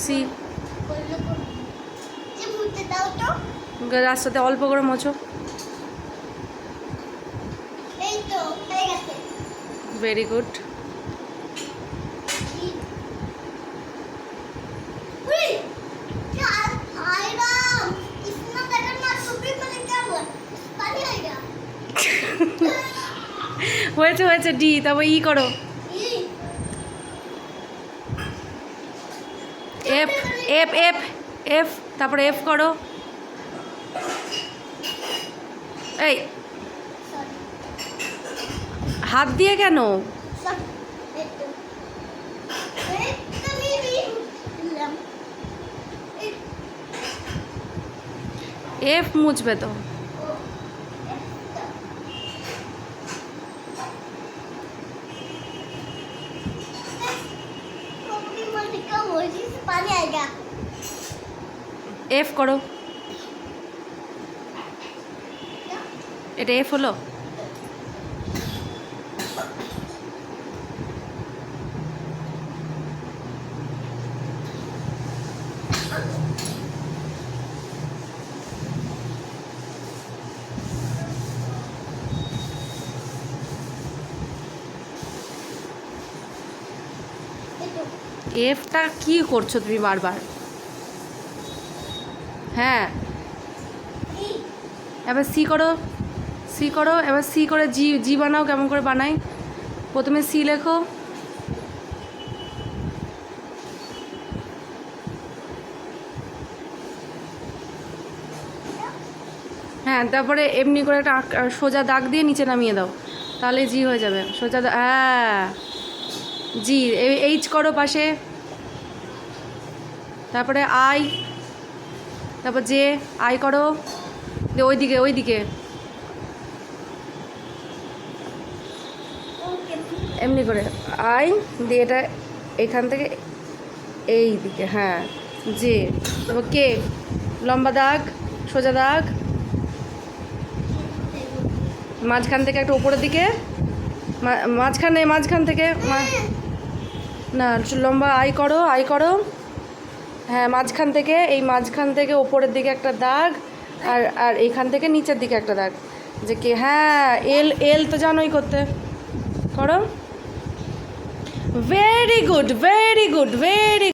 C. যে মুতে দাও তো। রাস্তাতে অল্প করে মোছো। এই তো হয়ে গেছে। Very good. উই यार हाय राम इतना बेटर ना सुबह मैंने क्या हुआ पानी आएगा হয়েছে হয়েছে ডি, তারপর ই করো। ये এফ এফ এফ এফ, তারপরে এফ করো। এই सॉरी হাত দিয়ে কেন? सॉरी एक तो मेरी लम এফ মুছবে তো। पानी आएगा এফ করো। এটা এফ হলো। এফটা কি করছো তুমি বারবার? হ্যাঁ, এবার সি করো। সি করো, এবার সি করে জি জি বানাও। কেমন করে বানাই? প্রথমে সি লেখো। হ্যাঁ, তারপরে এমনি করে একটা সোজা দাগ দিয়ে নিচে নামিয়ে দাও, তাহলে জি হয়ে যাবে। সোজা হ্যাঁ জি। এইচ করো পাশে, তারপরে আই, তারপর জে। আই করো, ওইদিকে ওইদিকে এমনি করে আই দিয়ে এটা এখান থেকে এই দিকে, হ্যাঁ জে। তারপর কে, লম্বা দাগ, সোজা দাগ, মাঝখান থেকে একটা উপরের দিকে, মাঝখান থেকে না লম্বা আই করো, আই করো। হ্যাঁ, মাঝখান থেকে, এই মাঝখান থেকে ওপরের দিকে একটা দাগ, আর আর এইখান থেকে নিচের দিকে একটা দাগ, যে কি হ্যাঁ এল। এল তো জানোই করতে। করো। Very good very good very